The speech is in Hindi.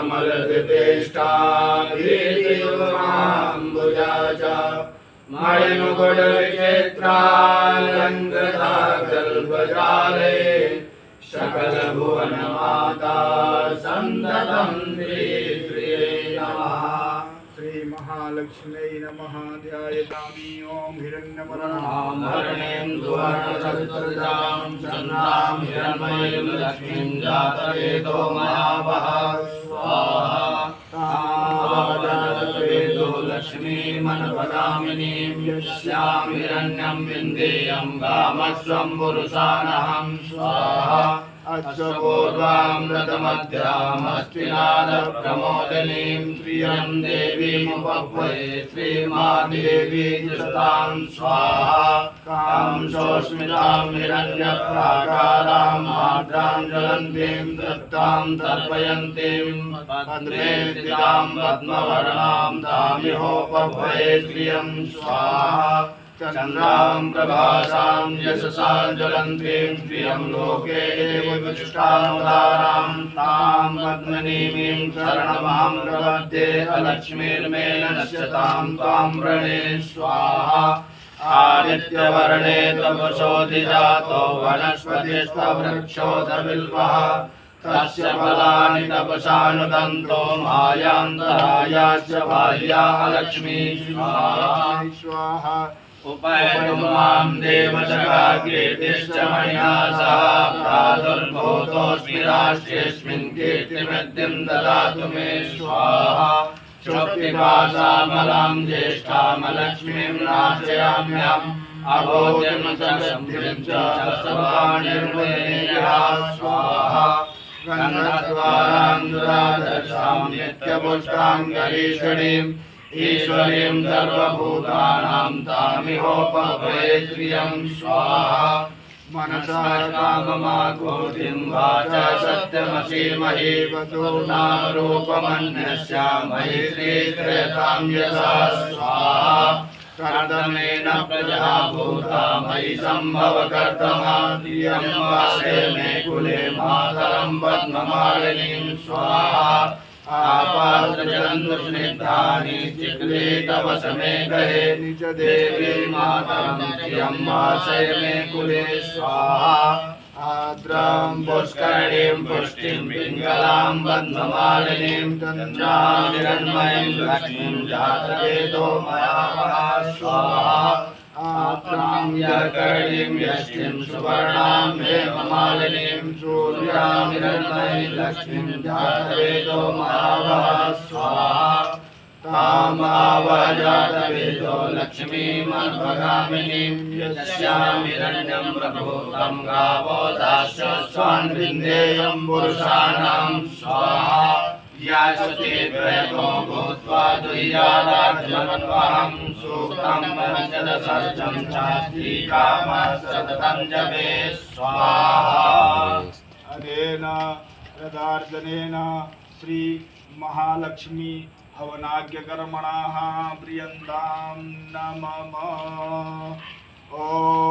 श्यामलदितेष्टाभीतियुग्माम्बुजा च मणिमुकुटविचित्रालङ्कृता कल्पजाले सकलभुवनमाता सन्ततं श्रीप्रिये नमः। श्री महालक्ष्म्यै नमः। ध्यायतामि ओम हिरण्यवर्णां हरणीं सुवर्णरजतजां चन्द्रां हिरण्मयीं लक्ष्मीं जातवेदो महावः स्वाहा। तामावजातवेदो लक्ष्मीमनुपगामिनीं यस्यां हिरण्यं विन्देयं कामस्वं पुरुषानहं स्वाहा। अश्वपूर्वामृतमध्यामस्तिनादप्रमोदिनीं प्रियं देवीमुपह्वये श्रीमादेवी जतां स्वाहा। तां सोऽस्मितां हिरण्यप्राकारां आर्द्रां ज्वलन्तीं तप्तां तर्पयन्तीं पद्मे स्थितां पद्मवर्णां तामिहोपह्वये श्रियं स्वाहा। चन्द्रां प्रभासां यशसा ज्वलन्तीं प्रियं लोके एव विशिष्टानुदारां तां पद्मनीमीं शरणमां प्रपद्ये अलक्ष्मीर्मे नश्यतां त्वां व्रणे स्वाहा। आदित्यवर्णे तपसोऽधिजातो वनस्पतिस्तवृक्षोऽधबिल्वः तस्य फलानि तपसानुदन्तो मायान्तरायाश्च बाह्या लक्ष्मी स्वाहा। उपैतु मां देवसखा कीर्तिश्च मणिना सह प्रादुर्भूतोऽस्मि राष्ट्रेऽस्मिन् कीर्तिवृद्धिं ददातु मे स्वाहा। क्षुप्तिपाशामलां ज्येष्ठामलक्ष्मीं नाशयाम्यहम् अभोजं सशब्दिं च सर्वाणिर्वैर्यः स्वाहा। गन्धद्वारां दुरादर्शां नित्यपुष्टां गरीषणीं ईश्वरीं सर्वभूतानां तामिहोपह्वये श्रियं स्वाहा। मनसा काममाकोटिं वाचा सत्यमसीमहि वचोनारूपमन्यस्यामहि श्रीत्रयतां यशा स्वाहा। कर्दमेन प्रजा भूता मयि सम्भव कर्दमा धियं वासे मे कुले मातरं पद्ममालिनीं स्वाहा। आपादजन्तु स्निग्धानि चिक्ले तव समे गहे निज देवी मातरं धियं वासे मे कुले स्वाहा। आद्रां पुष्करणीं पुष्टिं पिङ्गलां पद्ममालिनीं चन्द्रां हिरण्मयीं लक्ष्मीं जातवेदो मया स्वाहा। आद्रां यकर्णीं यष्टिं सुवर्णां हेममालिनीं सूर्यां हिरण्मयीं लक्ष्मीं जातवेदो मया स्वाहा। तामावजातवेदो लक्ष्मीमनुपगामिनीं यस्यां हिरण्यं प्रभूतं गावो दास्यस्वान् विन्देयं पुरुषाणां स्वाहा। या शुचिर्भयतो भूत्वा दुह्यादाज्वलन्वहं सूक्तं पञ्चदशं चास्तिकामः सततं जपे स्वाहा। अनेन यदार्जनेन श्री महालक्ष्मी हवनाज्ञकर्मणाः प्रियन्तां नमः। ओम